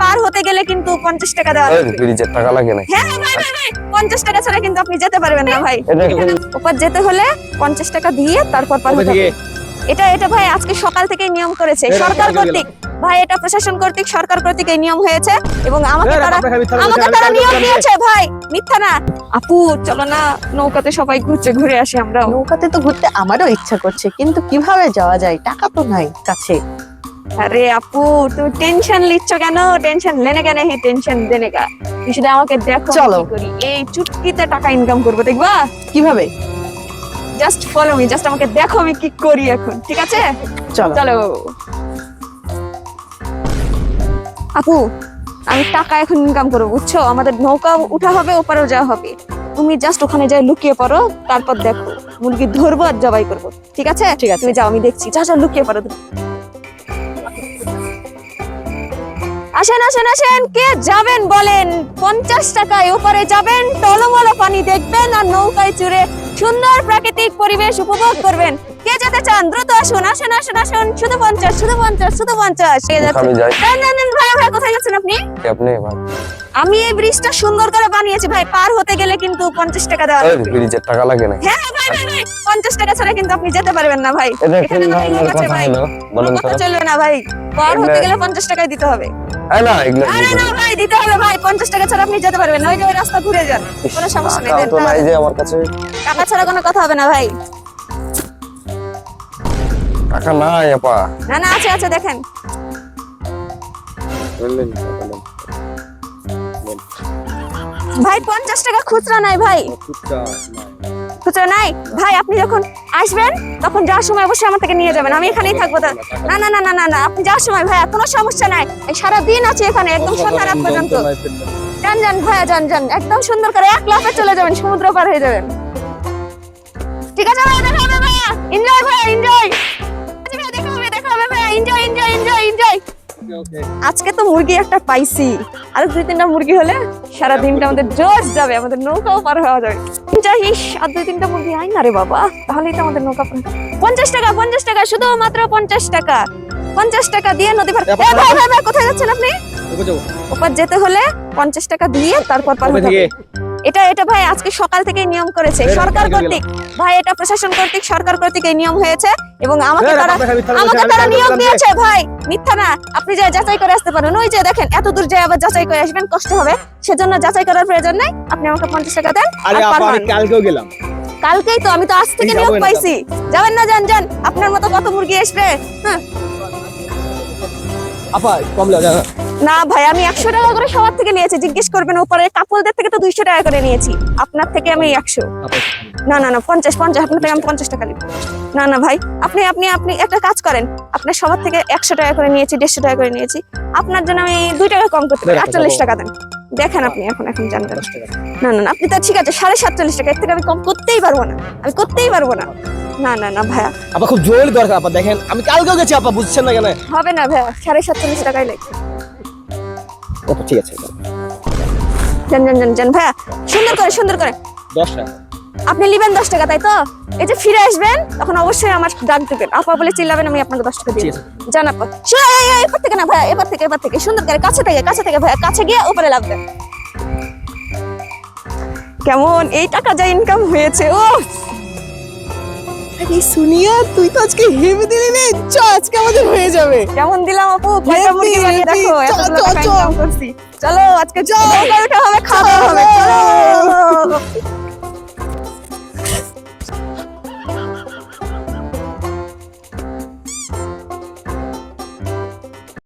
পার হতে গেলে কিন্তু 50 টাকা দেওয়া লাগবে। ব্রিজের টাকা লাগে না। হ্যাঁ ভাই ভাই ভাই 50 টাকা ছাড়া কিন্তু আপনি যেতে পারবেন না ভাই। ওপার যেতে হলে 50 টাকা দিয়ে তারপর পার হতে হবে। এটা ভাই আজকে সকাল থেকে নিয়ম করেছে সরকার কর্তৃক। ভাই এটা প্রশাসন কর্তৃক সরকার কর্তৃক এই নিয়ম হয়েছে এবং আমাকে তারা নিয়ম দিয়েছে ভাই, মিথ্যা না। আপু চলো না নৌকাতে সবাই ঘুরে আসি আমরা। নৌকাতে তো ঘুরতে আমারও ইচ্ছা করছে, কিন্তু কিভাবে যাওয়া যায়? টাকা তো নাই কাছে। अरे আপু তুমি টেনশন নিচ্ছ কেন? টেনশন लेने का नहीं टेंशन देने का। তুমি শুধু আমাকে দেখো চলো। কি করি। এই চুটকিতে টাকা ইনকাম করব, দেখবা? কিভাবে? জাস্ট ফলো মি, জাস্ট আমাকে দেখো আমি কি করি এখন, ঠিক আছে? চলো চলো আপু, আমি টাকা এখন ইনকাম করব, বুঝছো? আমাদের নৌকা উঠা হবে, ওপারেও যাওয়া হবে। তুমি জাস্ট ওখানে যাই লুকিয়ে পড়ো, তারপর দেখো মুরগি ধরবো আর জবাই করবো, ঠিক আছে? ঠিক আছে। তুমি যাও, আমি দেখছি। যা লুকিয়ে পড়ো তুমি। আসেন আসেন আসেন, কে যাবেন বলেন? 50 টাকায় ওপারে যাবেন, টলমল পানি দেখবেন আর নৌকায় চড়ে সুন্দর প্রাকৃতিক পরিবেশ উপভোগ করবেন। কে যেতে চান দ্রুত আসুন, আসেন আসেন আসুন। শুধু 50, শুধু 50, শুধু 50। আমি যাই। ভাই ভাই কোথায় যাচ্ছেন আপনি? আপনি ভাই আমি এই ব্রিজটা সুন্দর করে বানিয়েছি ভাই, পার হতে গেলে কিন্তু 50 টাকা দেওয়া লাগবে। ব্রিজের টাকা লাগে না। হ্যাঁ ভাই ভাই ভাই 50 টাকা ছাড়া কিন্তু আপনি যেতে পারবেন না ভাই। এটা কোন এখানে ভাই ধরনের লোক আছে কথা ভাই। হলো বলুন তো? কথা চলবে না ভাই, পার হতে গেলে 50 টাকাই দিতে হবে। না এগুলো আরে না ভাই দিতে হবে ভাই, 50 টাকা ছাড়া আপনি যেতে পারবেন না। ওই যে ওই রাস্তা ঘুরে যান, কোনো সমস্যা নেই। টাকা তো নাই যে আমার কাছে। টাকা ছাড়া কোনো কথা হবে না ভাই। টাকা নাই আপা। না না আছে আছে, দেখেন ভাই 50 টাকা খুচরা নাই ভাই, খুচরা নাই ভাই। আপনি যখন আসবেন তখন যাওয়ার সময় অবশ্যই আমার থেকে নিয়ে যাবেন, আমি এখানেই থাকবো। না না না না না না, আপনি যাওয়ার সময় ভাই কোনো সমস্যা নাই, এই সারা দিন আছে এখানে, একদম সন্ধ্যা রাত পর্যন্ত। যান যান ভাইয়া, যান যান, একদম সুন্দর করে এক লাফে চলে যাবেন, সমুদ্র পার হয়ে যাবেন। ঠিক আছে ভাইয়া, দেখা হবে ভাইয়া, এনজয় ভাইয়া এনজয়। দেখা হবে ভাইয়া, এনজয় এনজয় এনজয় এনজয়। আজকে তো মুরগি একটা পাইছি, আর 2-3টা মুরগি হলে সারা দিনটা আমাদের জোশ যাবে, আমাদের নৌকাও পার হওয়া যাবে। যাইস আর 2-3টা মুরগি আই না রে বাবা, তাহলেই তো আমাদের নৌকা পার। 50 টাকা 50 টাকা, শুধু মাত্র 50 টাকা। 50 টাকা দিয়ে নদী পার। ভাই ভাই ভাই কোথায় যাচ্ছেন আপনি? ওপার যেতে হলে 50 টাকা দিয়ে তারপর পার হতে হবে। এটা ভাই আজকে সকাল থেকে নিয়ম করেছে সরকার কর্তৃক। ভাই এটা প্রশাসন কর্তৃক সরকার কর্তৃক এই নিয়ম হয়েছে এবং আমাকে তারা নিয়ম দিয়েছে ভাই, মিথ্যা না। আপনি যে যাচাই করে আসতে পারেন, ওই যে দেখেন এত দূর যায় আবার যাচাই করে আসবেন, কষ্ট হবে, সেজন্য যাচাই করার প্রয়োজন নাই। আপনি আমাকে 50 টাকা দেন আর পার হন। কালকেও গেলাম, কালকেই তো, আমি তো আজ থেকে নিয়ম পাইছি। যাবেন না? যান যান, আপনার মতো কত মুরগি আসবে। হ্যাঁ আপা কম লাগে না ভাই, আমি 100 টাকা করে সবার থেকে নিয়েছি, জিজ্ঞেস করবেন উপরে কাপলদের থেকে তো 200 টাকা করে নিয়েছি, আপনার থেকে আমি 100। না না না 50 আপনার থেকে আমি 50 টাকা নিব। না না ভাই, আপনি আপনি আপনি একটা কাজ করেন, আপনার সবার থেকে 100 টাকা করে নিয়েছি, 150 টাকা করে নিয়েছি, আপনার জন্য আমি 2 টাকা কম করতে পারি, 48 টাকা দেন। দেখেন আপনি এখন জান যান। না না না আপনি তো ঠিক আছে 47.5 টাকা, এর থেকে আমি কম করতেই পারবো না, আমি করতেই পারবো না। না না না ভাইয়া, আপা খুব জরুরি দরকার। আপা দেখেন আমি কালকেও গেছি, আপা বুঝছেন না কেন? হবে না ভাইয়া, 47.5 টাকাই লাগবে। আপা ঠিক আছে, যান যান যান যান ভাইয়া, সুন্দর করে 10 টাকা আপনি নিবেন 10 টাকা, তাই তো? এই যে ফিরে আসবেন তখন অবশ্যই আমার ডাক দিবেন, আপা বলে চিল্লাবেন, আমি আপনাকে 10 টাকা দিয়ে দেব। জান আপা, এবার থেকে না ভাইয়া, এবার থেকে সুন্দর করে কাছে থেকে ভাইয়া, কাছে গিয়ে উপরে লাভবেন। কেমন এই টাকা যা ইনকাম হয়েছে। ও আরে সুনিয়া, তুই তো আজকে হেভি দিলি রে। চ আজকে আমাদের হয়ে যাবে। কেমন দিলাম আপু, কয়টা মুরগি বানিয়ে দেখো, এতগুলো টাকা ইনকাম করছি। চলো আজকে নৌকা উঠা হবে, খাওয়া